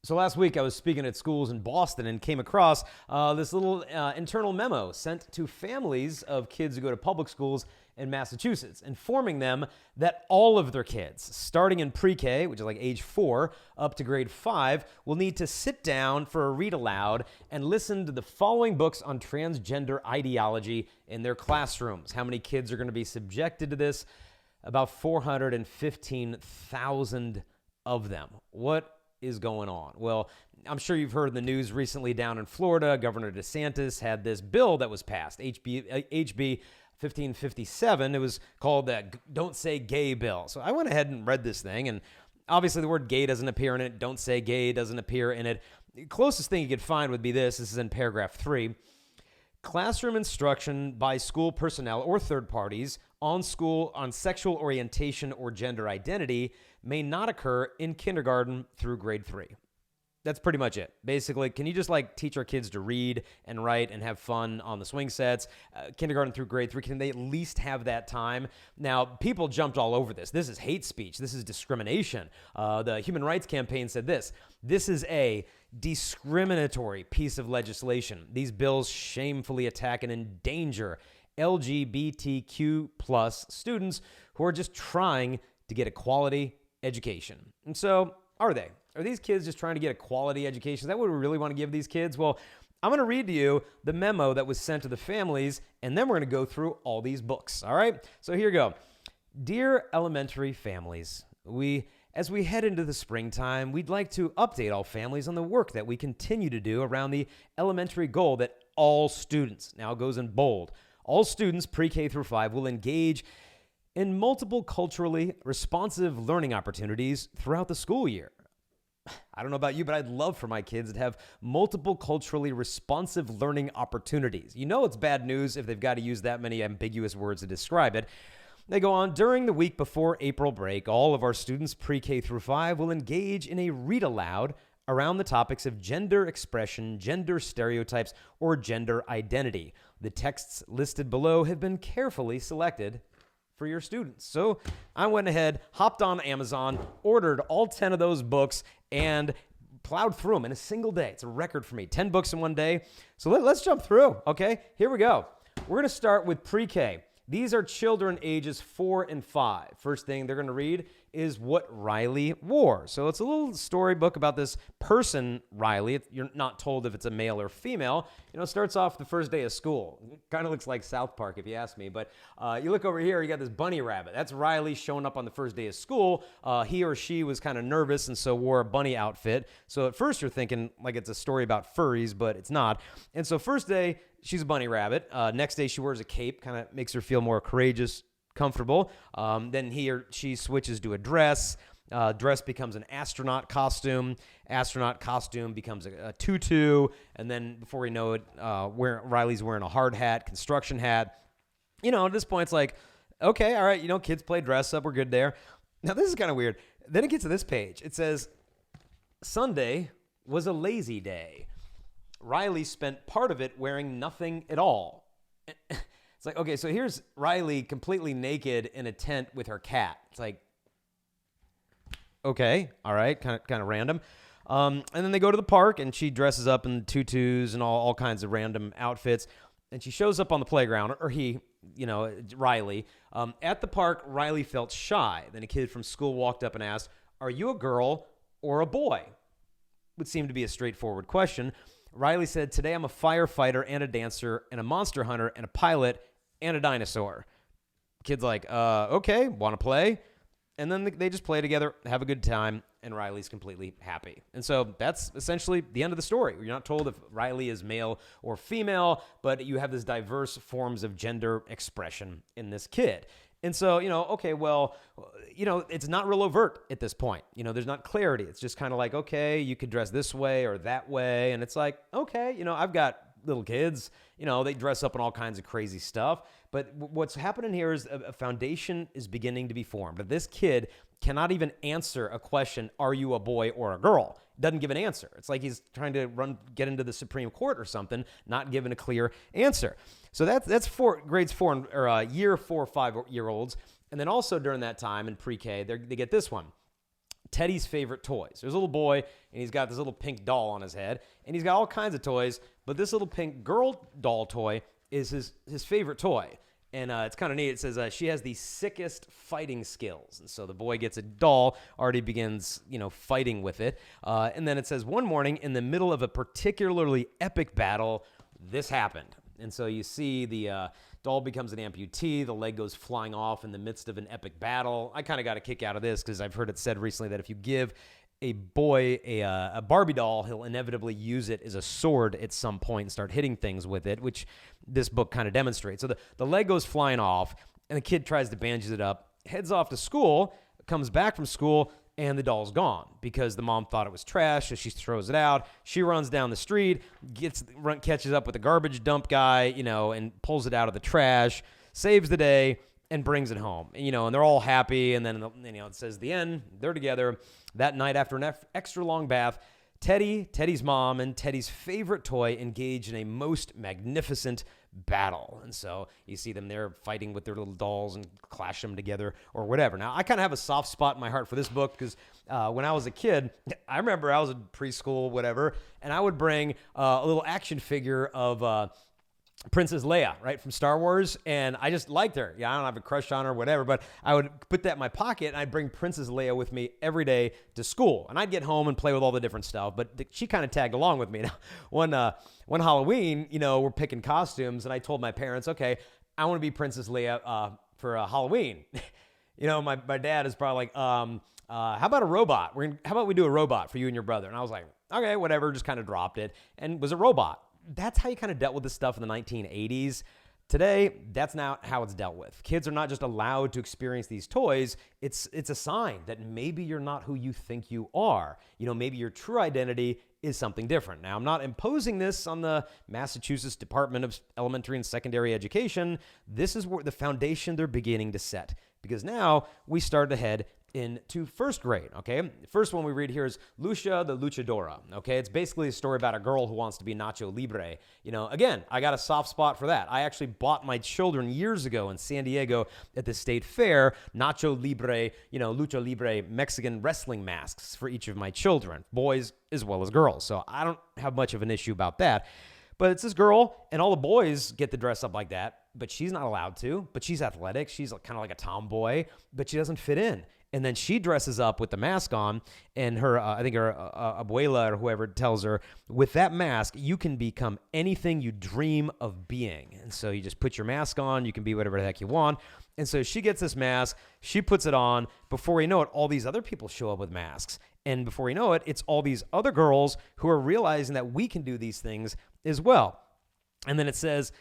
So last week I was speaking at schools in Boston and came across this little internal memo sent to families of kids who go to public schools in Massachusetts, informing them that all of their kids, starting in pre-K, which is like age 4, up to grade 5, will need to sit down for a read aloud and listen to the following books on transgender ideology in their classrooms. How many kids are going to be subjected to this? About 415,000 of them. What is going on? Well, I'm sure you've heard in the news recently down in Florida, Governor DeSantis had this bill that was passed, HB 1557. It was called the Don't Say Gay bill. So I went ahead and read this thing, and obviously the word gay doesn't appear in it. Don't say gay doesn't appear in it. The closest thing you could find would be this. This is in paragraph 3. Classroom instruction by school personnel or third parties on sexual orientation or gender identity may not occur in kindergarten through grade 3. That's pretty much it. Basically, can you just teach our kids to read and write and have fun on the swing sets? Kindergarten through grade 3, can they at least have that time? Now, people jumped all over this. This is hate speech. This is discrimination. The Human Rights Campaign said this. This is a discriminatory piece of legislation. These bills shamefully attack and endanger LGBTQ plus students who are just trying to get a quality education. And so, are they? Are these kids just trying to get a quality education? Is that what we really want to give these kids? Well, I'm going to read to you the memo that was sent to the families, and then we're going to go through all these books, all right? So here you go. Dear elementary families, as we head into the springtime, we'd like to update all families on the work that we continue to do around the elementary goal that all students, now it goes in bold, all students pre-K through 5 will engage in multiple culturally responsive learning opportunities throughout the school year. I don't know about you, but I'd love for my kids to have multiple culturally responsive learning opportunities. You know it's bad news if they've got to use that many ambiguous words to describe it. They go on, during the week before April break, all of our students pre-K through 5 will engage in a read aloud around the topics of gender expression, gender stereotypes, or gender identity. The texts listed below have been carefully selected for your students. So I went ahead, hopped on Amazon, ordered all 10 of those books, and plowed through them in a single day. It's a record for me. 10 books in one day. So let's jump through, okay? Here we go. We're going to start with pre-K. These are children ages 4 and 5. First thing they're going to read is What Riley Wore. So it's a little storybook about this person, Riley. You're not told if it's a male or female. It starts off the first day of school. Kind of looks like South Park, if you ask me. But you look over here, you got this bunny rabbit. That's Riley showing up on the first day of school. He or she was kind of nervous and so wore a bunny outfit. So at first you're thinking like it's a story about furries, but it's not. And so first day, she's a bunny rabbit. Next day, she wears a cape, kind of makes her feel more courageous, comfortable. Then he or she switches to a dress. Dress becomes an astronaut costume. Astronaut costume becomes a tutu. And then before we know it, Riley's wearing a hard hat, construction hat. At this point, it's like, okay, all right, kids play dress up. We're good there. Now, this is kind of weird. Then it gets to this page. It says, Sunday was a lazy day. Riley spent part of it wearing nothing at all. It's like, okay, so here's Riley completely naked in a tent with her cat. It's like, okay, all right, kind of random. And then they go to the park, and she dresses up in tutus and all kinds of random outfits. And she shows up on the playground, or he, Riley. At the park, Riley felt shy. Then a kid from school walked up and asked, "Are you a girl or a boy?" Would seem to be a straightforward question. Riley said, "Today I'm a firefighter and a dancer and a monster hunter and a pilot and a dinosaur." Kid's like, okay, want to play? And then they just play together, have a good time, and Riley's completely happy. And so that's essentially the end of the story. You're not told if Riley is male or female, but you have this diverse forms of gender expression in this kid. And so, okay, well, it's not real overt at this point. There's not clarity. It's just kind of like, okay, you could dress this way or that way. And it's like, okay, I've got little kids, they dress up in all kinds of crazy stuff. But what's happening here is a foundation is beginning to be formed. But this kid cannot even answer a question, are you a boy or a girl? Doesn't give an answer. It's like he's trying to get into the Supreme Court or something, not given a clear answer. So that's grades 4 or year 4 or 5 year olds. And then also during that time in pre-K, they get this one. Teddy's favorite toys. There's a little boy, and he's got this little pink doll on his head, and he's got all kinds of toys, but this little pink girl doll toy is his favorite toy. And it's kind of neat. It says she has the sickest fighting skills. And so the boy gets a doll, already begins, fighting with it. And then it says, one morning in the middle of a particularly epic battle, this happened. And so you see the doll becomes an amputee. The leg goes flying off in the midst of an epic battle. I kind of got a kick out of this because I've heard it said recently that if you give a boy a Barbie doll, he'll inevitably use it as a sword at some point and start hitting things with it, which this book kind of demonstrates. So the leg goes flying off, and the kid tries to bandage it up, heads off to school, comes back from school, and the doll's gone because the mom thought it was trash, so she throws it out. She runs down the street, catches up with the garbage dump guy, and pulls it out of the trash, saves the day, and brings it home. And they're all happy, and then it says the end. They're together that night after an extra long bath. Teddy's mom, and Teddy's favorite toy engage in a most magnificent battle. And so you see them there fighting with their little dolls and clash them together or whatever. Now, I kind of have a soft spot in my heart for this book because when I was a kid, I remember I was in preschool, whatever, and I would bring a little action figure of Princess Leia, right, from Star Wars, and I just liked her. Yeah, I don't have a crush on her, whatever, but I would put that in my pocket, and I'd bring Princess Leia with me every day to school, and I'd get home and play with all the different stuff, but she kind of tagged along with me. Now, one Halloween, we're picking costumes, and I told my parents, okay, I want to be Princess Leia for Halloween. My dad is probably like, how about a robot? How about we do a robot for you and your brother? And I was like, okay, whatever, just kind of dropped it, and was a robot. That's how you kind of dealt with this stuff in the 1980s. Today, that's not how it's dealt with. Kids are not just allowed to experience these toys. It's a sign that maybe you're not who you think you are. Maybe your true identity is something different. Now, I'm not imposing this on the Massachusetts Department of Elementary and Secondary Education. This is where the foundation they're beginning to set, because now we start to head into first grade, okay? The first one we read here is Lucia the Luchadora, okay? It's basically a story about a girl who wants to be Nacho Libre. Again, I got a soft spot for that. I actually bought my children years ago in San Diego at the state fair, Nacho Libre, Lucha Libre Mexican wrestling masks for each of my children, boys as well as girls. So I don't have much of an issue about that. But it's this girl, and all the boys get to dress up like that, but she's not allowed to. But she's athletic. She's kind of like a tomboy, but she doesn't fit in. And then she dresses up with the mask on, and her, I think her abuela or whoever tells her, with that mask, you can become anything you dream of being. And so you just put your mask on, you can be whatever the heck you want. And so she gets this mask, she puts it on. Before you know it, all these other people show up with masks. And before you know it, it's all these other girls who are realizing that we can do these things as well. And then it says,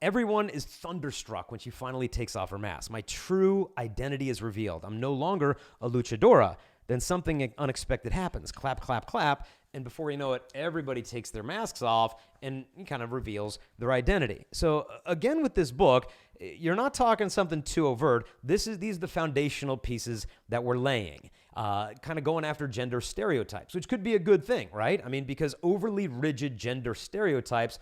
everyone is thunderstruck when she finally takes off her mask. My true identity is revealed. I'm no longer a luchadora. Then something unexpected happens. Clap, clap, clap. And before you know it, everybody takes their masks off and kind of reveals their identity. So again, with this book, you're not talking something too overt. These are the foundational pieces that we're laying. Kind of going after gender stereotypes, which could be a good thing, right? I mean, because overly rigid gender stereotypes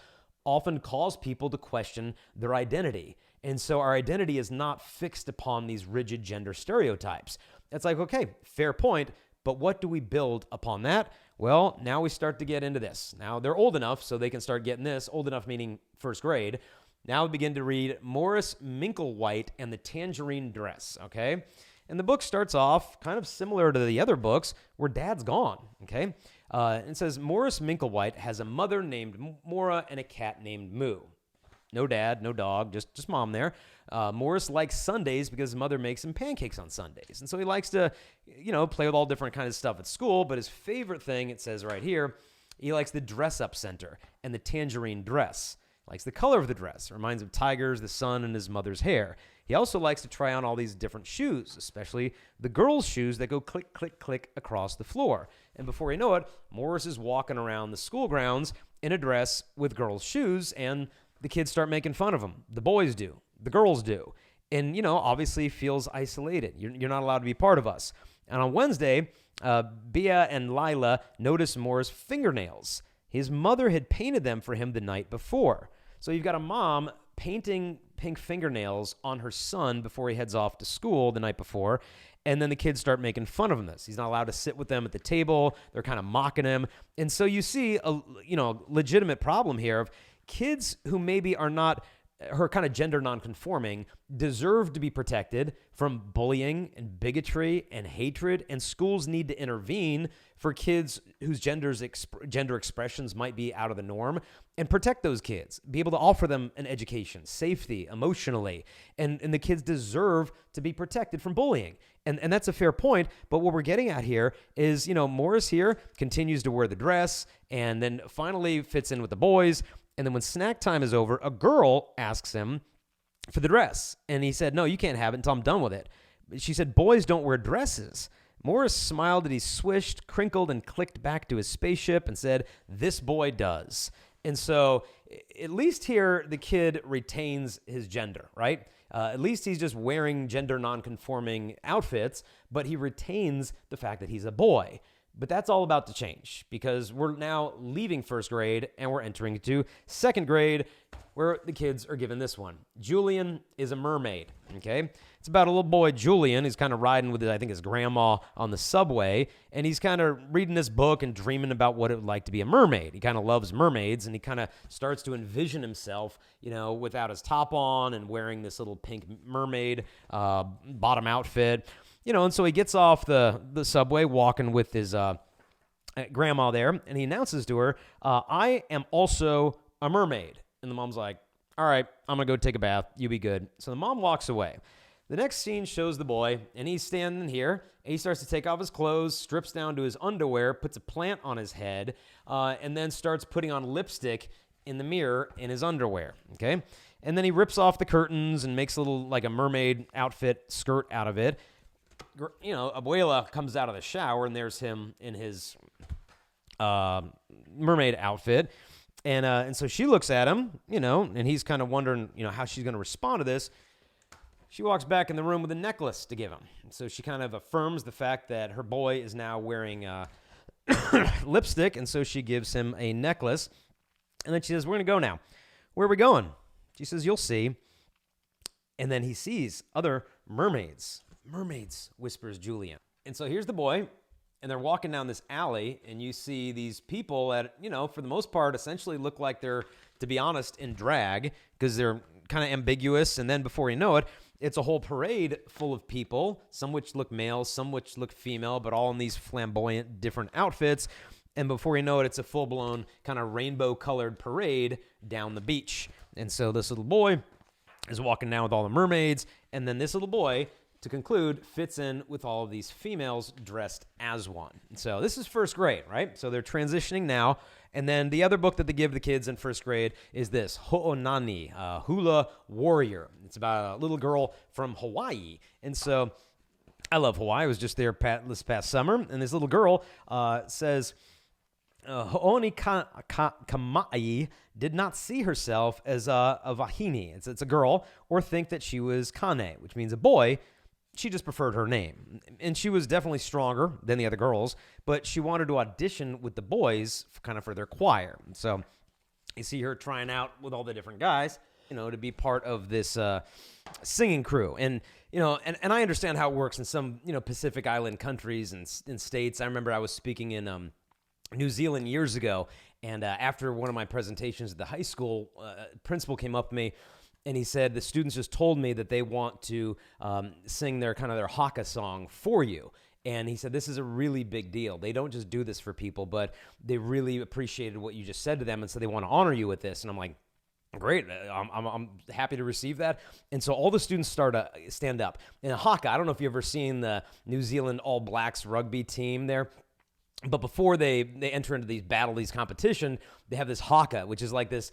often cause people to question their identity. And so our identity is not fixed upon these rigid gender stereotypes. It's like, okay, fair point, but what do we build upon that? Well, now we start to get into this. Now they're old enough so they can start getting this, old enough meaning first grade. Now we begin to read Morris Minkle and the Tangerine Dress, okay? And the book starts off kind of similar to the other books where dad's gone, okay? It says, Morris Minkle has a mother named Mora and a cat named Moo. No dad, no dog, just mom there. Morris likes Sundays because his mother makes him pancakes on Sundays. And so he likes to, play with all different kinds of stuff at school. But his favorite thing, it says right here, he likes the dress-up center and the tangerine dress. Likes the color of the dress. Reminds him of tigers, the sun, and his mother's hair. He also likes to try on all these different shoes, especially the girls' shoes that go click, click, click across the floor. And before you know it, Morris is walking around the school grounds in a dress with girls' shoes, and the kids start making fun of him. The boys do. The girls do. And, obviously feels isolated. You're not allowed to be part of us. And on Wednesday, Bea and Lila notice Morris' fingernails. His mother had painted them for him the night before. So you've got a mom painting pink fingernails on her son before he heads off to school the night before. And then the kids start making fun of him. He's not allowed to sit with them at the table. They're kind of mocking him. And so you see a legitimate problem here of kids who maybe are not her kind of gender nonconforming deserve to be protected from bullying and bigotry and hatred, and schools need to intervene for kids whose gender expressions might be out of the norm and protect those kids, be able to offer them an education, safety, emotionally, and the kids deserve to be protected from bullying. And that's a fair point, but what we're getting at here is, Morris here continues to wear the dress and then finally fits in with the boys. And then when snack time is over, a girl asks him for the dress. And he said, no, you can't have it until I'm done with it. She said, boys don't wear dresses. Morris smiled and he swished, crinkled, and clicked back to his spaceship and said, this boy does. And so at least here, the kid retains his gender, right? At least he's just wearing gender nonconforming outfits, but he retains the fact that he's a boy. But that's all about to change because we're now leaving first grade and we're entering into second grade where the kids are given this one. Julian is a mermaid, okay? It's about a little boy, Julian. He's kind of riding with, his grandma on the subway, and he's kind of reading this book and dreaming about what it would like to be a mermaid. He kind of loves mermaids, and he kind of starts to envision himself, without his top on and wearing this little pink mermaid bottom outfit. And so he gets off the subway walking with his grandma there, and he announces to her, I am also a mermaid. And the mom's like, all right, I'm going to go take a bath. You be good. So the mom walks away. The next scene shows the boy, and he's standing here, and he starts to take off his clothes, strips down to his underwear, puts a plant on his head, and then starts putting on lipstick in the mirror in his underwear, okay? And then he rips off the curtains and makes a little, like a mermaid outfit skirt out of it. Abuela comes out of the shower, and there's him in his mermaid outfit. And so she looks at him, and he's kind of wondering, how she's going to respond to this. She walks back in the room with a necklace to give him. So she kind of affirms the fact that her boy is now wearing lipstick, and so she gives him a necklace. And then she says, we're going to go now. Where are we going? She says, you'll see. And then he sees other mermaids. Mermaids, whispers Julian. And so here's the boy, and they're walking down this alley, and you see these people that, for the most part, essentially look like they're, to be honest, in drag, because they're kind of ambiguous. And then before you know it, it's a whole parade full of people, some which look male, some which look female, but all in these flamboyant different outfits. And before you know it, it's a full-blown kind of rainbow-colored parade down the beach. And so this little boy is walking down with all the mermaids, and then this little boy, to conclude, fits in with all of these females dressed as one. So this is first grade, right? So they're transitioning now. And then the other book that they give the kids in first grade is this, Ho'onani, Hula Warrior. It's about a little girl from Hawaii. And so I love Hawaii. I was just there this past summer. And this little girl says, Ho'oni Kamai did not see herself as a Vahini. It's a girl, or think that she was Kane, which means a boy. She just preferred her name. And she was definitely stronger than the other girls, but she wanted to audition with the boys for their choir. And so you see her trying out with all the different guys, to be part of this singing crew. And, and I understand how it works in some, Pacific Island countries and states. I remember I was speaking in New Zealand years ago, and after one of my presentations at the high school, principal came up to me, and he said, the students just told me that they want to sing their haka song for you. And he said, this is a really big deal. They don't just do this for people, but they really appreciated what you just said to them, and so they want to honor you with this. And I'm like, great, I'm happy to receive that. And so all the students start to stand up. And haka, I don't know if you've ever seen the New Zealand All Blacks rugby team there. But before they enter into these competition, they have this haka, which is like this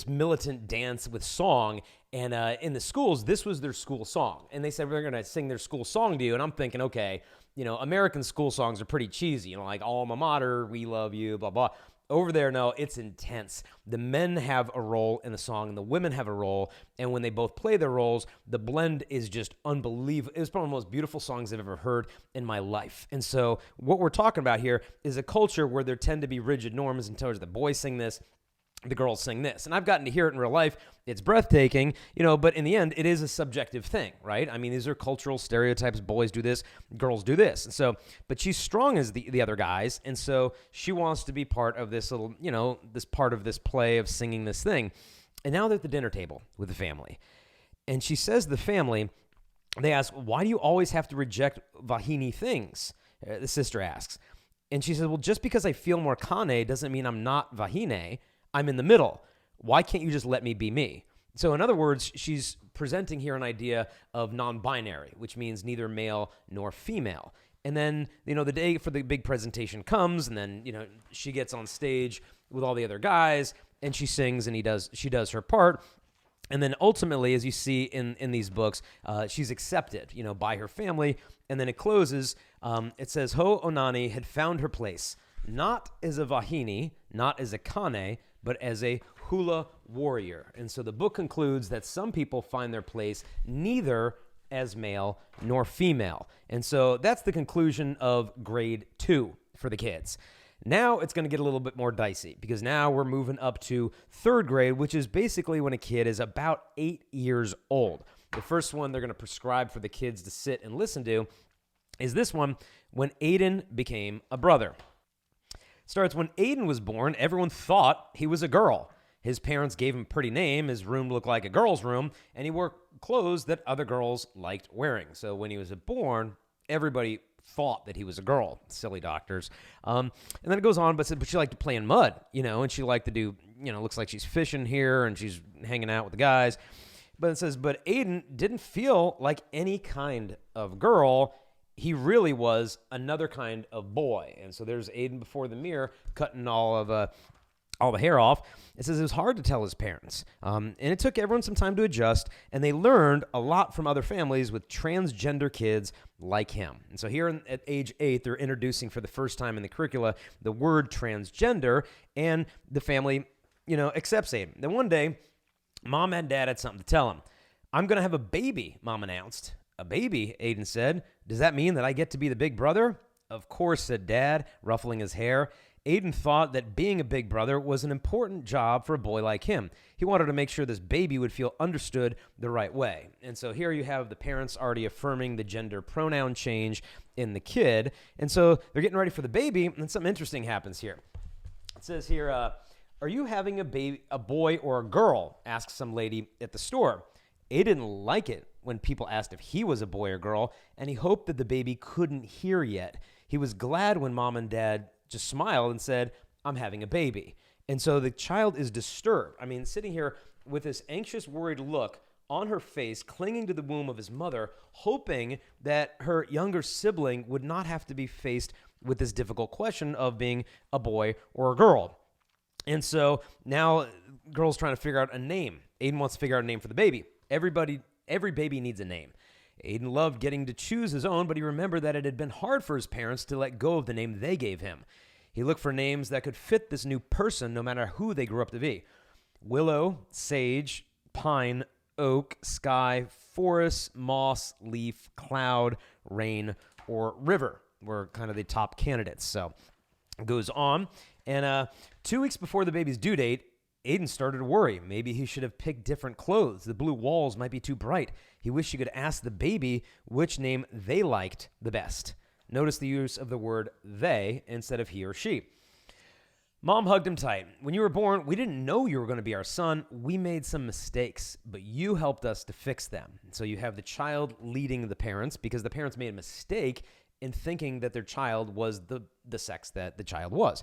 militant dance with song. And in the schools, this was their school song. And they said, we're going to sing their school song to you. And I'm thinking, okay, American school songs are pretty cheesy. Like alma mater, we love you, blah, blah. Over there, no, it's intense. The men have a role in the song, and the women have a role. And when they both play their roles, the blend is just unbelievable. It was probably one of the most beautiful songs I've ever heard in my life. And so what we're talking about here is a culture where there tend to be rigid norms in terms of the boys sing this, the girls sing this. And I've gotten to hear it in real life. It's breathtaking, but in the end, it is a subjective thing, right? I mean, these are cultural stereotypes. Boys do this, girls do this. And so, but she's strong as the other guys. And so she wants to be part of this little, this part of this play of singing this thing. And now they're at the dinner table with the family. And she says to the family, they ask, why do you always have to reject Vahini things? The sister asks. And she says, well, just because I feel more Kane doesn't mean I'm not Vahine. I'm in the middle. Why can't you just let me be me? So in other words, she's presenting here an idea of non-binary, which means neither male nor female. And then, the day for the big presentation comes, and then, she gets on stage with all the other guys, and she sings, and she does her part. And then ultimately, as you see in these books, she's accepted, by her family. And then it closes. It says, Ho Onani had found her place, not as a Vahini, not as a Kane, but as a hula warrior. And so the book concludes that some people find their place neither as male nor female. And so that's the conclusion of grade 2 for the kids. Now it's going to get a little bit more dicey because now we're moving up to 3rd grade, which is basically when a kid is about 8 years old. The first one they're going to prescribe for the kids to sit and listen to is this one, when Aiden became a brother. Starts when Aiden was born, everyone thought he was a girl. His parents gave him a pretty name, his room looked like a girl's room, and he wore clothes that other girls liked wearing. So when he was born, everybody thought that he was a girl. Silly doctors. And then it goes on, but she liked to play in mud, and she liked to do, looks like she's fishing here and she's hanging out with the guys. But it says, but Aiden didn't feel like any kind of girl. He really was another kind of boy. And so there's Aiden before the mirror cutting all the hair off. It says it was hard to tell his parents. And it took everyone some time to adjust, and they learned a lot from other families with transgender kids like him. And so here at age 8, they're introducing for the first time in the curricula the word transgender, and the family, accepts Aiden. Then one day, Mom and Dad had something to tell him. I'm going to have a baby, Mom announced. A baby, Aiden said. Does that mean that I get to be the big brother? Of course, said Dad, ruffling his hair. Aiden thought that being a big brother was an important job for a boy like him. He wanted to make sure this baby would feel understood the right way. And so here you have the parents already affirming the gender pronoun change in the kid. And so they're getting ready for the baby, and something interesting happens here. It says here, are you having a boy or a girl? Asked some lady at the store. Aiden didn't like it when people asked if he was a boy or girl, and he hoped that the baby couldn't hear yet. He was glad when Mom and Dad just smiled and said, I'm having a baby. And so the child is disturbed. I mean, sitting here with this anxious, worried look on her face, clinging to the womb of his mother, hoping that her younger sibling would not have to be faced with this difficult question of being a boy or a girl. And so now girl's trying to figure out a name. Aiden wants to figure out a name for the baby. Every baby needs a name. Aiden loved getting to choose his own, but he remembered that it had been hard for his parents to let go of the name they gave him. He looked for names that could fit this new person no matter who they grew up to be. Willow, sage, pine, oak, sky, forest, moss, leaf, cloud, rain, or river were kind of the top candidates. So it goes on. And 2 weeks before the baby's due date, Aiden started to worry. Maybe he should have picked different clothes. The blue walls might be too bright. He wished he could ask the baby which name they liked the best. Notice the use of the word they instead of he or she. Mom hugged him tight. When you were born, we didn't know you were going to be our son. We made some mistakes, but you helped us to fix them. So you have the child leading the parents because the parents made a mistake in thinking that their child was the sex that the child was.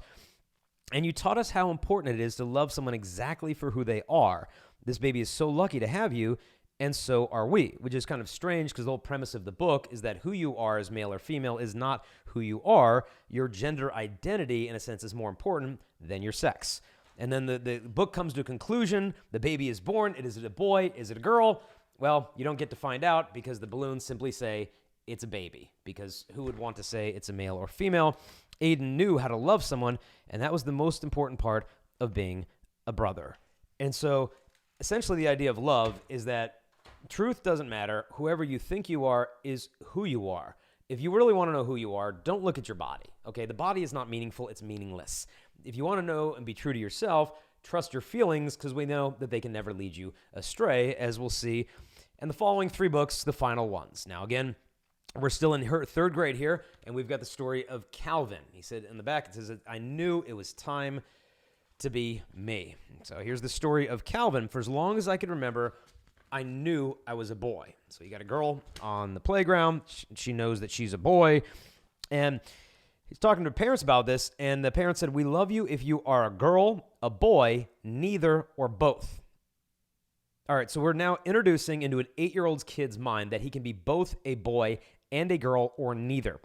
And you taught us how important it is to love someone exactly for who they are. This baby is so lucky to have you, and so are we, which is kind of strange because the whole premise of the book is that who you are as male or female is not who you are. Your gender identity, in a sense, is more important than your sex. And then the book comes to a conclusion. The baby is born. Is it a boy? Is it a girl? Well, you don't get to find out because the balloons simply say it's a baby, because who would want to say it's a male or female? Aiden knew how to love someone, and that was the most important part of being a brother. And so essentially the idea of love is that truth doesn't matter. Whoever you think you are is who you are. If you really want to know who you are, don't look at your body. Okay, the body is not meaningful. It's meaningless. If you want to know and be true to yourself, trust your feelings because we know that they can never lead you astray, as we'll see in the following 3 books, the final ones. Now, again, we're still in her 3rd grade here, and we've got the story of Calvin. He said in the back, it says, I knew it was time to be me. So here's the story of Calvin. For as long as I can remember, I knew I was a boy. So you got a girl on the playground. She knows that she's a boy. And he's talking to parents about this, and the parents said, we love you if you are a girl, a boy, neither, or both. All right, so we're now introducing into an 8-year-old's kid's mind that he can be both a boy and a girl or neither.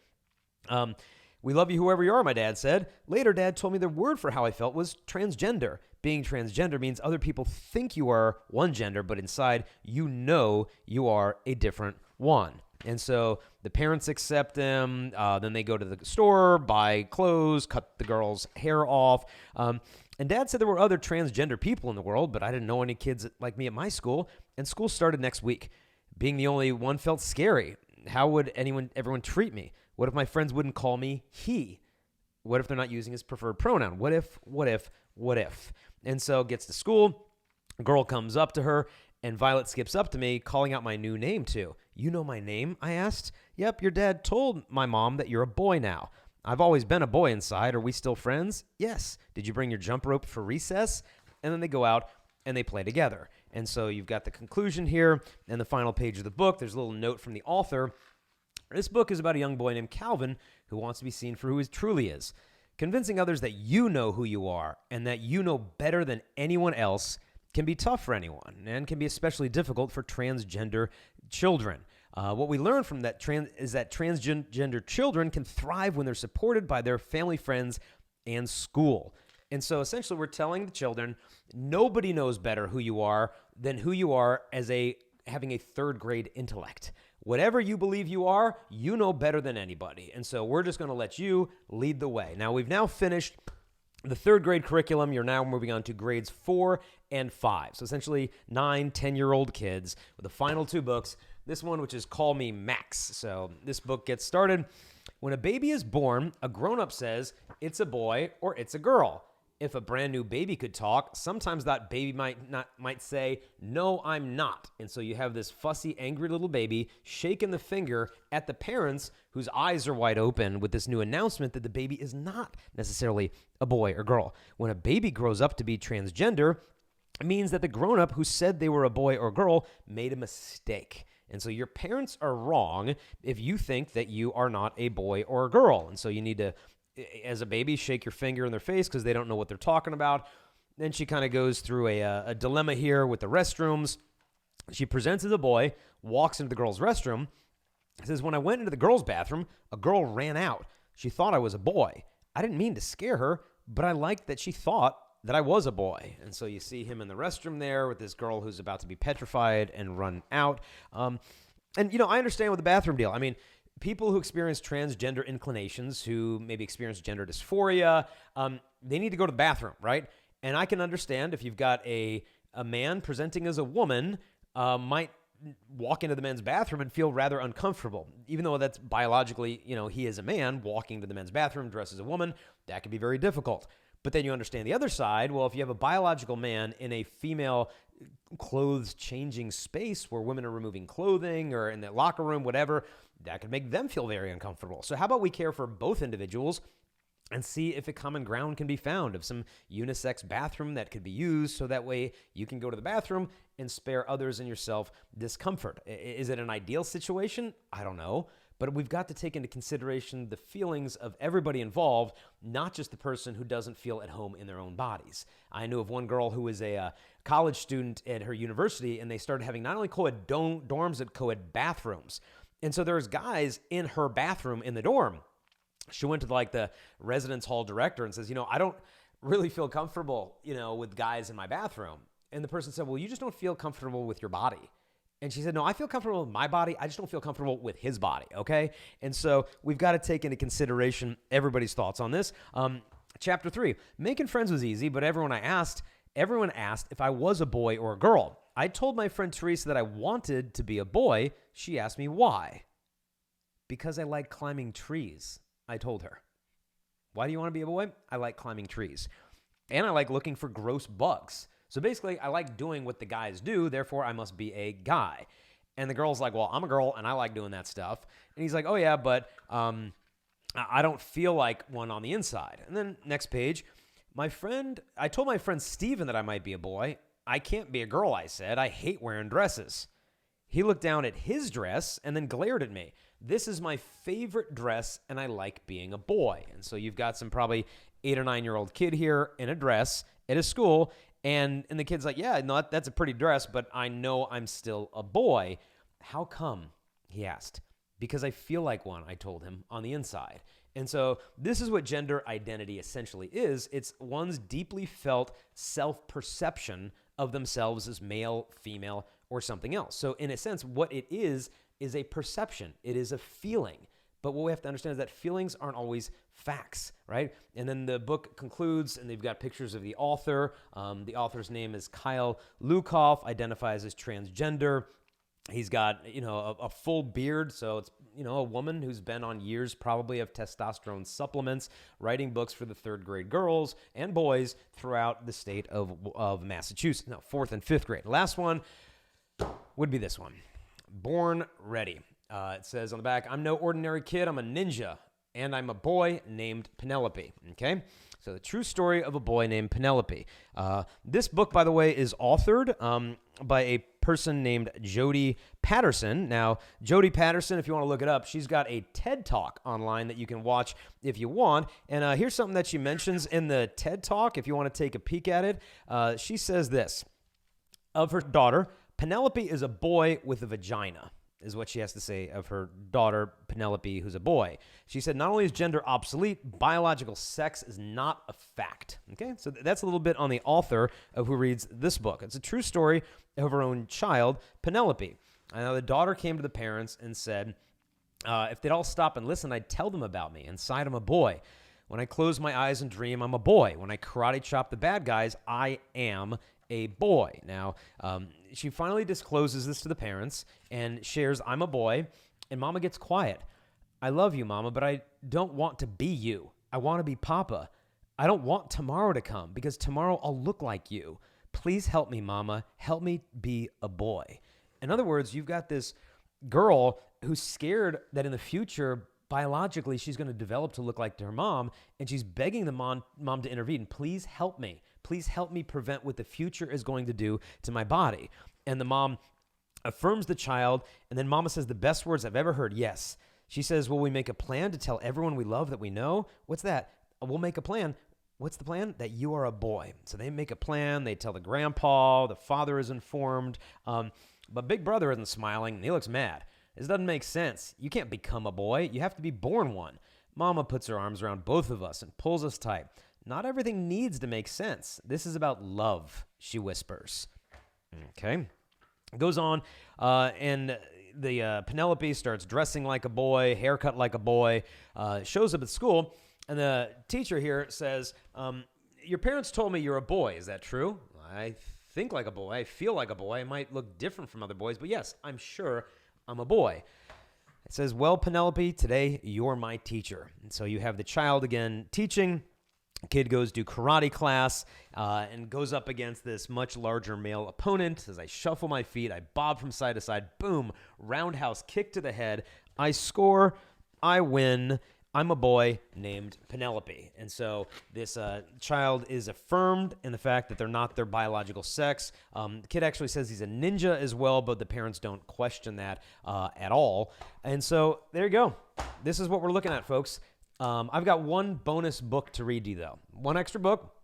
We love you whoever you are, my dad said. Later, Dad told me the word for how I felt was transgender. Being transgender means other people think you are one gender, but inside you know you are a different one. And so the parents accept them. Then they go to the store, buy clothes, cut the girl's hair off. And Dad said there were other transgender people in the world, but I didn't know any kids like me at my school. And school started next week. Being the only one felt scary. How would everyone treat me? What if my friends wouldn't call me he? What if they're not using his preferred pronoun? What if? And so gets to school, a girl comes up to her, and Violet skips up to me, calling out my new name too. You know my name? I asked. Yep, your dad told my mom that you're a boy now. I've always been a boy inside. Are we still friends? Yes. Did you bring your jump rope for recess? And then they go out and they play together. And so you've got the conclusion here and the final page of the book. There's a little note from the author. This book is about a young boy named Calvin who wants to be seen for who he truly is. Convincing others that you know who you are and that you know better than anyone else can be tough for anyone and can be especially difficult for transgender children. What we learn from that is that transgender children can thrive when they're supported by their family, friends, and school. And so essentially we're telling the children, nobody knows better who you are than who you are as having a 3rd grade intellect. Whatever you believe you are, you know better than anybody. And so we're just going to let you lead the way. Now, we've now finished the 3rd grade curriculum. You're now moving on to grades 4 and 5. So essentially 9, 10-year-old kids with the final 2 books. This one, which is Call Me Max. So this book gets started. When a baby is born, a grown-up says it's a boy or it's a girl. If a brand new baby could talk, sometimes that baby might say, no, I'm not. And so you have this fussy, angry little baby shaking the finger at the parents whose eyes are wide open with this new announcement that the baby is not necessarily a boy or girl. When a baby grows up to be transgender, it means that the grown-up who said they were a boy or girl made a mistake. And so your parents are wrong if you think that you are not a boy or a girl. And so you need to, as a baby, shake your finger in their face because they don't know what they're talking about. Then she kind of goes through a dilemma here with the restrooms. She presents as a boy, walks into the girl's restroom, says, when I went into the girl's bathroom, a girl ran out. She thought I was a boy. I didn't mean to scare her, but I liked that she thought that I was a boy. And so you see him in the restroom there with this girl who's about to be petrified and run out. And, I understand with the bathroom deal. I mean, people who experience transgender inclinations, who maybe experience gender dysphoria, they need to go to the bathroom, right? And I can understand if you've got a man presenting as a woman might walk into the men's bathroom and feel rather uncomfortable. Even though that's biologically, he is a man walking to the men's bathroom dressed as a woman, that can be very difficult. But then you understand the other side. Well, if you have a biological man in a female clothes changing space where women are removing clothing or in the locker room, whatever, that could make them feel very uncomfortable. So how about we care for both individuals and see if a common ground can be found of some unisex bathroom that could be used so that way you can go to the bathroom and spare others and yourself discomfort. Is it an ideal situation? I don't know. But we've got to take into consideration the feelings of everybody involved, not just the person who doesn't feel at home in their own bodies. I knew of one girl who was a college student at her university, and they started having not only co-ed dorms, but co-ed bathrooms. And so there was guys in her bathroom in the dorm. She went to the residence hall director and says, I don't really feel comfortable, with guys in my bathroom. And the person said, well, you just don't feel comfortable with your body. And she said, no, I feel comfortable with my body. I just don't feel comfortable with his body, okay? And so we've got to take into consideration everybody's thoughts on this. Chapter 3, making friends was easy, but everyone asked if I was a boy or a girl. I told my friend Teresa that I wanted to be a boy. She asked me why. Because I like climbing trees, I told her. Why do you want to be a boy? I like climbing trees. and I like looking for gross bugs. So basically, I like doing what the guys do, therefore I must be a guy. And the girl's like, well, I'm a girl, and I like doing that stuff. And he's like, oh, yeah, but I don't feel like one on the inside. And then next page, I told my friend Steven that I might be a boy. I can't be a girl, I said. I hate wearing dresses. He looked down at his dress and then glared at me. This is my favorite dress, and I like being a boy. And so you've got some probably 8 or 9-year-old kid here in a dress at a school, and the kid's like, yeah, no, that's a pretty dress, but I know I'm still a boy. How come? He asked. Because I feel like one, I told him, on the inside. And so this is what gender identity essentially is. It's one's deeply felt self-perception of themselves as male, female, or something else. So in a sense, what it is a perception. It is a feeling. But what we have to understand is that feelings aren't always facts, right? And then the book concludes, and they've got pictures of the author. The author's name is Kyle Lukoff, identifies as transgender. He's got, a full beard, so it's, a woman who's been on years probably of testosterone supplements, writing books for the 3rd grade girls and boys throughout the state of Massachusetts. No, 4th and 5th grade. Last one would be this one. Born Ready. It says on the back, I'm no ordinary kid, I'm a ninja, and I'm a boy named Penelope. Okay? So the true story of a boy named Penelope. This book, by the way, is authored by a person named Jody Patterson. Now, Jody Patterson, if you want to look it up, she's got a TED Talk online that you can watch if you want. And here's something that she mentions in the TED Talk, if you want to take a peek at it. She says this, of her daughter, Penelope is a boy with a vagina, is what she has to say of her daughter, Penelope, who's a boy. She said, not only is gender obsolete, biological sex is not a fact. Okay, so that's a little bit on the author of who reads this book. It's a true story of her own child, Penelope. Now, the daughter came to the parents and said, if they'd all stop and listen, I'd tell them about me. Inside, I'm a boy. When I close my eyes and dream, I'm a boy. When I karate chop the bad guys, I am a boy. Now, she finally discloses this to the parents and shares, I'm a boy, and Mama gets quiet. I love you, Mama, but I don't want to be you. I want to be Papa. I don't want tomorrow to come because tomorrow I'll look like you. Please help me, Mama. Help me be a boy. In other words, you've got this girl who's scared that in the future, biologically, she's going to develop to look like her mom, and she's begging the mom to intervene. Please help me. Please help me prevent what the future is going to do to my body. And the mom affirms the child, and then Mama says the best words I've ever heard, yes. She says, will we make a plan to tell everyone we love that we know? What's that? We'll make a plan. What's the plan? That you are a boy. So they make a plan. They tell the grandpa. The father is informed. But Big Brother isn't smiling, and he looks mad. This doesn't make sense. You can't become a boy. You have to be born one. Mama puts her arms around both of us and pulls us tight. Not everything needs to make sense. This is about love, she whispers. Okay. Goes on, and the Penelope starts dressing like a boy, haircut like a boy, shows up at school, and the teacher here says, your parents told me you're a boy. Is that true? I think like a boy. I feel like a boy. I might look different from other boys, but yes, I'm sure I'm a boy. It says, well, Penelope, today you're my teacher. And so you have the child again teaching. Kid goes to karate class and goes up against this much larger male opponent. As I shuffle my feet, I bob from side to side. Boom, roundhouse kick to the head. I score. I win. I'm a boy named Penelope. And so this child is affirmed in the fact that they're not their biological sex. The kid actually says he's a ninja as well, but the parents don't question that at all. And so there you go. This is what we're looking at, folks. I've got one bonus book to read you, though. One extra book.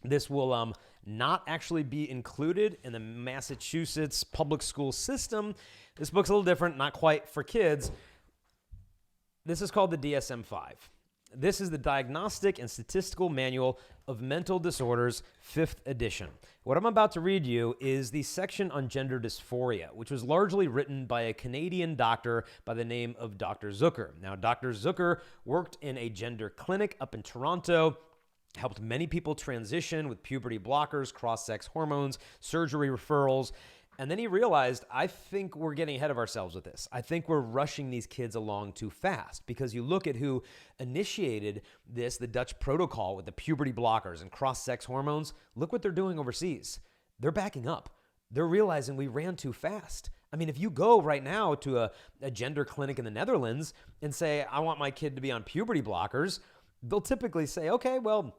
This will not actually be included in the Massachusetts public school system. This book's a little different, not quite for kids. This is called the DSM-5. This is the Diagnostic and Statistical Manual of Mental Disorders, 5th edition. What I'm about to read you is the section on gender dysphoria, which was largely written by a Canadian doctor by the name of Dr. Zucker. Now, Dr. Zucker worked in a gender clinic up in Toronto, helped many people transition with puberty blockers, cross-sex hormones, surgery referrals, And then he realized, I think we're getting ahead of ourselves with this. I think we're rushing these kids along too fast, because you look at who initiated this, the Dutch protocol with the puberty blockers and cross-sex hormones. Look what they're doing overseas. They're backing up. They're realizing we ran too fast. I mean, if you go right now to a gender clinic in the Netherlands and say, I want my kid to be on puberty blockers, they'll typically say, okay, well,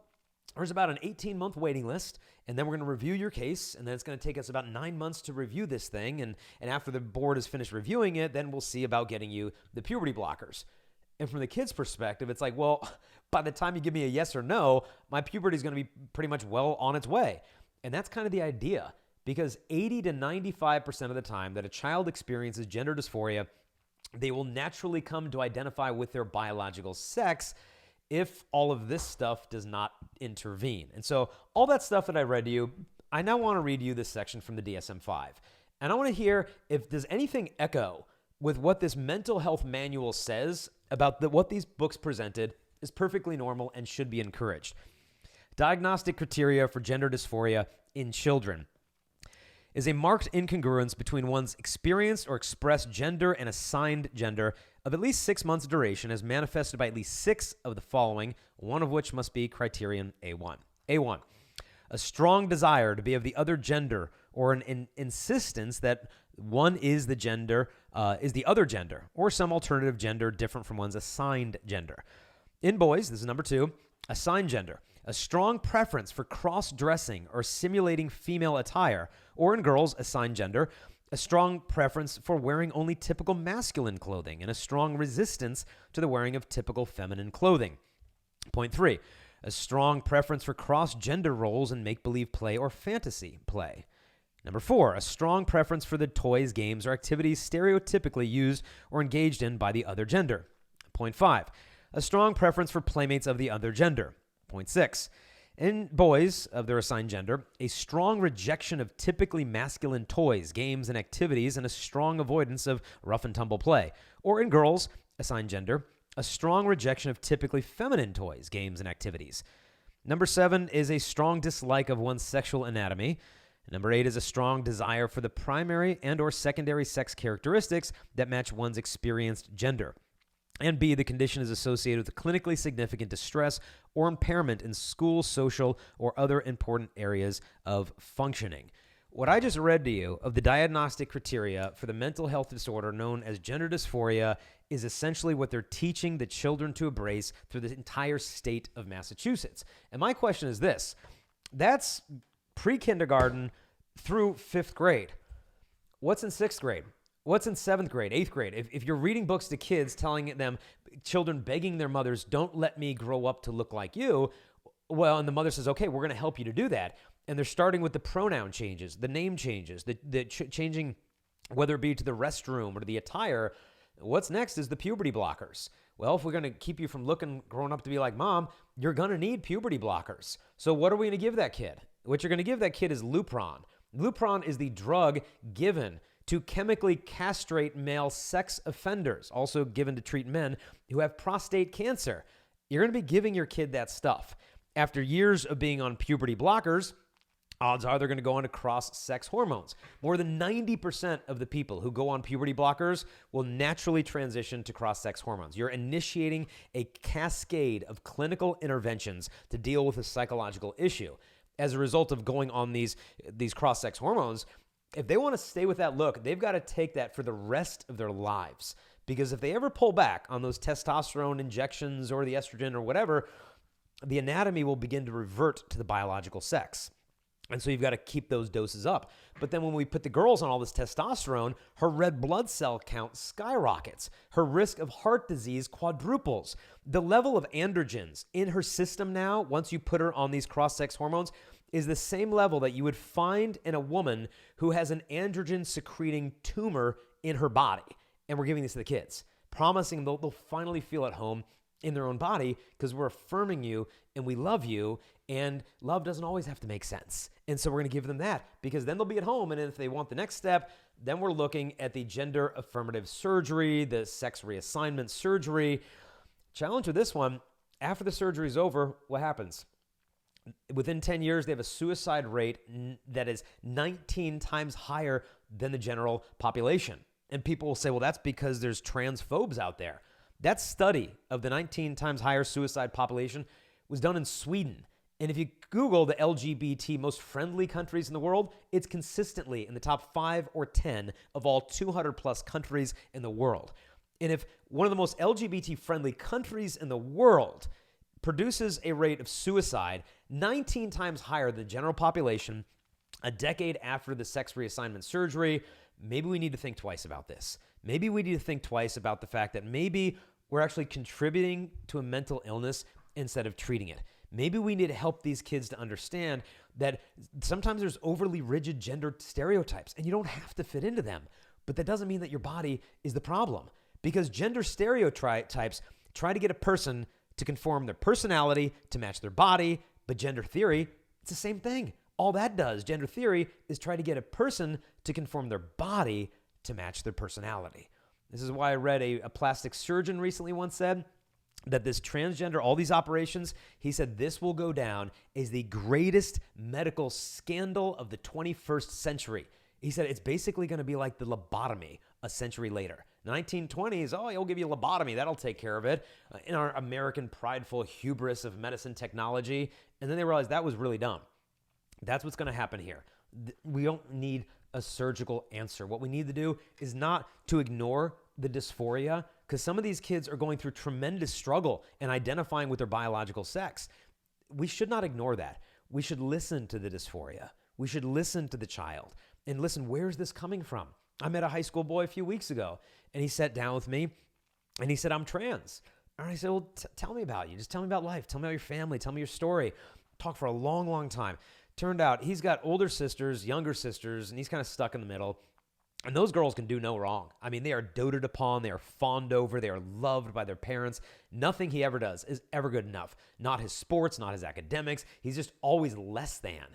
there's about an 18-month waiting list, and then we're going to review your case, and then it's going to take us about 9 months to review this thing, and after the board has finished reviewing it, then we'll see about getting you the puberty blockers. And from the kid's perspective, it's like, well, by the time you give me a yes or no, my puberty is going to be pretty much well on its way. And that's kind of the idea, because 80 to 95% of the time that a child experiences gender dysphoria, they will naturally come to identify with their biological sex if all of this stuff does not intervene. And so all that stuff that I read to you, I now want to read you this section from the DSM-5. And I want to hear if does anything echo with what this mental health manual says about what these books presented is perfectly normal and should be encouraged. Diagnostic criteria for gender dysphoria in children is a marked incongruence between one's experienced or expressed gender and assigned gender of at least 6 months duration as manifested by at least 6 of the following, one of which must be criterion A1. A1, a strong desire to be of the other gender or an insistence that one is the other gender or some alternative gender different from one's assigned gender. In boys, this is number 2, assigned gender, a strong preference for cross-dressing or simulating female attire, or in girls, assigned gender, a strong preference for wearing only typical masculine clothing, and a strong resistance to the wearing of typical feminine clothing. Point 3, a strong preference for cross-gender roles in make-believe play or fantasy play. Number 4, a strong preference for the toys, games, or activities stereotypically used or engaged in by the other gender. Point 5, a strong preference for playmates of the other gender. Point 6, in boys of their assigned gender, a strong rejection of typically masculine toys, games, and activities, and a strong avoidance of rough and tumble play. Or in girls, assigned gender, a strong rejection of typically feminine toys, games, and activities. Number 7 is a strong dislike of one's sexual anatomy. Number 8 is a strong desire for the primary and or secondary sex characteristics that match one's experienced gender. And B, the condition is associated with clinically significant distress or impairment in school, social, or other important areas of functioning. What I just read to you of the diagnostic criteria for the mental health disorder known as gender dysphoria is essentially what they're teaching the children to embrace through the entire state of Massachusetts. And my question is this: that's pre-kindergarten through 5th grade. What's in 6th grade? What's in 7th grade, 8th grade? If you're reading books to kids, telling them, children begging their mothers, don't let me grow up to look like you, well, and the mother says, okay, we're going to help you to do that. And they're starting with the pronoun changes, the name changes, the changing, whether it be to the restroom or to the attire. What's next is the puberty blockers. Well, if we're going to keep you from growing up to be like mom, you're going to need puberty blockers. So what are we going to give that kid? What you're going to give that kid is Lupron. Lupron is the drug given to chemically castrate male sex offenders, also given to treat men who have prostate cancer. You're going to be giving your kid that stuff. After years of being on puberty blockers, odds are they're going to go on to cross-sex hormones. More than 90% of the people who go on puberty blockers will naturally transition to cross-sex hormones. You're initiating a cascade of clinical interventions to deal with a psychological issue. As a result of going on these cross-sex hormones, if they want to stay with that look, they've got to take that for the rest of their lives. Because if they ever pull back on those testosterone injections or the estrogen or whatever, the anatomy will begin to revert to the biological sex. And so you've got to keep those doses up. But then when we put the girls on all this testosterone, her red blood cell count skyrockets. Her risk of heart disease quadruples. The level of androgens in her system now, once you put her on these cross-sex hormones, is the same level that you would find in a woman who has an androgen-secreting tumor in her body. And we're giving this to the kids, promising they'll finally feel at home in their own body because we're affirming you and we love you, and love doesn't always have to make sense. And so we're going to give them that because then they'll be at home, and if they want the next step, then we're looking at the gender affirmative surgery, the sex reassignment surgery. Challenge with this one, after the surgery is over, what happens? Within 10 years, they have a suicide rate that is 19 times higher than the general population. And people will say, well, that's because there's transphobes out there. That study of the 19 times higher suicide population was done in Sweden. And if you Google the LGBT most friendly countries in the world, it's consistently in the top 5 or 10 of all 200 plus countries in the world. And if one of the most LGBT friendly countries in the world produces a rate of suicide 19 times higher than the general population a decade after the sex reassignment surgery, maybe we need to think twice about this. Maybe we need to think twice about the fact that maybe we're actually contributing to a mental illness instead of treating it. Maybe we need to help these kids to understand that sometimes there's overly rigid gender stereotypes and you don't have to fit into them. But that doesn't mean that your body is the problem, because gender stereotypes try to get a person to conform their personality to match their body. But gender theory, it's the same thing. All that does, gender theory, is try to get a person to conform their body to match their personality. This is why I read a plastic surgeon recently once said that this transgender, all these operations, he said this will go down as the greatest medical scandal of the 21st century. He said it's basically going to be like the lobotomy a century later. 1920s, oh, he'll give you a lobotomy. That'll take care of it. In our American prideful hubris of medicine technology. And then they realized that was really dumb. That's what's going to happen here. We don't need a surgical answer. What we need to do is not to ignore the dysphoria, because some of these kids are going through tremendous struggle in identifying with their biological sex. We should not ignore that. We should listen to the dysphoria. We should listen to the child and listen, where's this coming from? I met a high school boy a few weeks ago, and he sat down with me, and he said, I'm trans. And I said, well, tell me about you. Just tell me about life. Tell me about your family. Tell me your story. Talked for a long, long time. Turned out he's got older sisters, younger sisters, and he's kind of stuck in the middle. And those girls can do no wrong. I mean, they are doted upon. They are fawned over. They are loved by their parents. Nothing he ever does is ever good enough. Not his sports, not his academics. He's just always less than.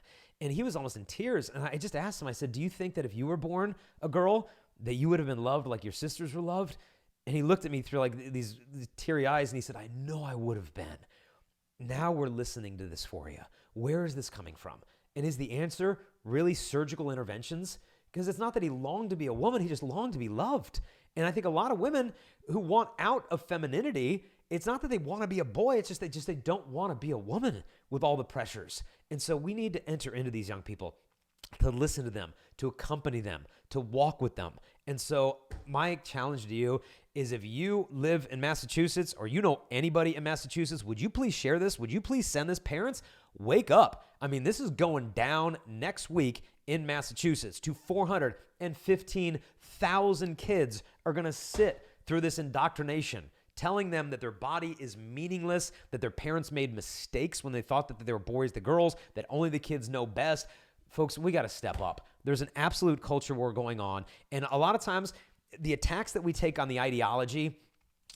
And he was almost in tears. And I just asked him, I said, do you think that if you were born a girl, that you would have been loved like your sisters were loved? And he looked at me through like these teary eyes, and he said, I know I would have been. Now we're listening to dysphoria. Where is this coming from? And is the answer really surgical interventions? Because it's not that he longed to be a woman, he just longed to be loved. And I think a lot of women who want out of femininity, it's not that they want to be a boy, it's just they don't want to be a woman with all the pressures. And so we need to enter into these young people, to listen to them, to accompany them, to walk with them. And so my challenge to you is, if you live in Massachusetts or you know anybody in Massachusetts, would you please share this? Would you please send this? Parents, wake up. I mean, this is going down next week in Massachusetts. 415,000 kids are going to sit through this indoctrination, telling them that their body is meaningless, that their parents made mistakes when they thought that they were boys to girls, that only the kids know best. Folks, we got to step up. There's an absolute culture war going on. And a lot of times, the attacks that we take on the ideology,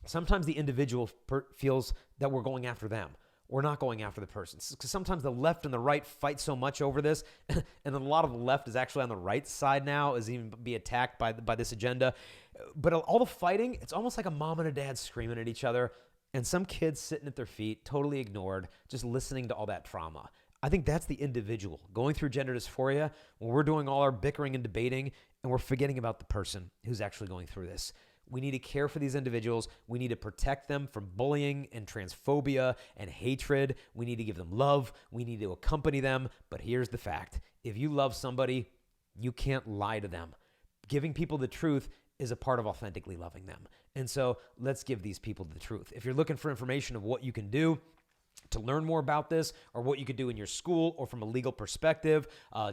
sometimes the individual feels that we're going after them. We're not going after the person. Because sometimes the left and the right fight so much over this, and then a lot of the left is actually on the right side now, is even be attacked by this agenda. But all the fighting, it's almost like a mom and a dad screaming at each other, and some kids sitting at their feet, totally ignored, just listening to all that trauma. I think that's the individual going through gender dysphoria when we're doing all our bickering and debating, and we're forgetting about the person who's actually going through this. We need to care for these individuals. We need to protect them from bullying and transphobia and hatred. We need to give them love. We need to accompany them. But here's the fact. If you love somebody, you can't lie to them. Giving people the truth is a part of authentically loving them. And so let's give these people the truth. If you're looking for information of what you can do to learn more about this, or what you could do in your school or from a legal perspective,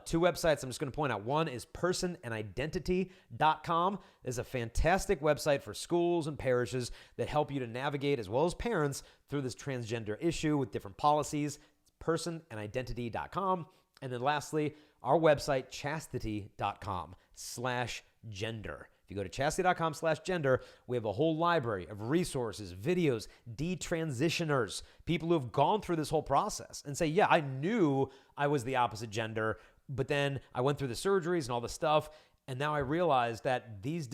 2 websites I'm just going to point out. One is personandidentity.com. It's a fantastic website for schools and parishes that help you to navigate, as well as parents, through this transgender issue with different policies. It's personandidentity.com. And then lastly, our website, chastity.com/gender. If you go to chastity.com/gender, we have a whole library of resources, videos, detransitioners, people who have gone through this whole process and say, yeah, I knew I was the opposite gender, but then I went through the surgeries and all the stuff, and now I realized that these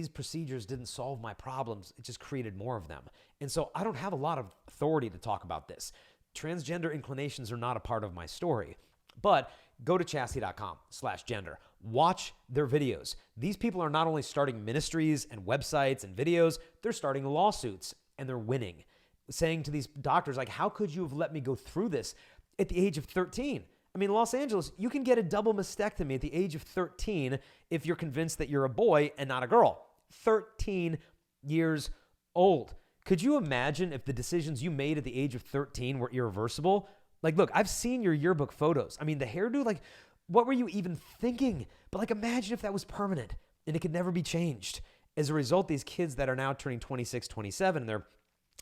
procedures didn't solve my problems. It just created more of them. And so I don't have a lot of authority to talk about this. transgender inclinations are not a part of my story. But go to chastity.com/gender. Watch their videos. These people are not only starting ministries and websites and videos, they're starting lawsuits and they're winning. Saying to these doctors, like, how could you have let me go through this at the age of 13? I mean, Los Angeles, you can get a double mastectomy at the age of 13 if you're convinced that you're a boy and not a girl. 13 years old. Could you imagine if the decisions you made at the age of 13 were irreversible? Like, look, I've seen your yearbook photos. I mean, the hairdo, like, what were you even thinking? But, like, imagine if that was permanent and it could never be changed. As a result, these kids that are now turning 26, 27, and their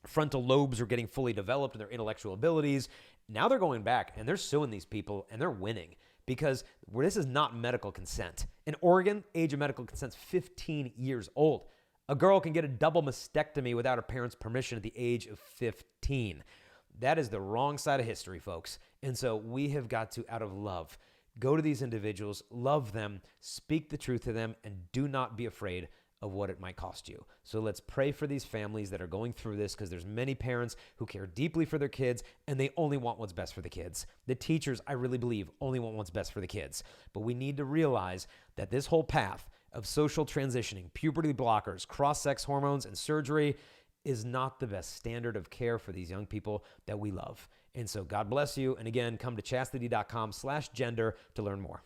frontal lobes are getting fully developed and their intellectual abilities, now they're going back and they're suing these people and they're winning because this is not medical consent. In Oregon, age of medical consent is 15 years old. A girl can get a double mastectomy without her parents' permission at the age of 15. That is the wrong side of history, folks. And so we have got to, out of love, go to these individuals, love them, speak the truth to them, and do not be afraid of what it might cost you. So let's pray for these families that are going through this, because there's many parents who care deeply for their kids and they only want what's best for the kids. The teachers, I really believe, only want what's best for the kids. But we need to realize that this whole path of social transitioning, puberty blockers, cross-sex hormones, and surgery is not the best standard of care for these young people that we love. And so God bless you. And again, come to chastity.com/gender to learn more.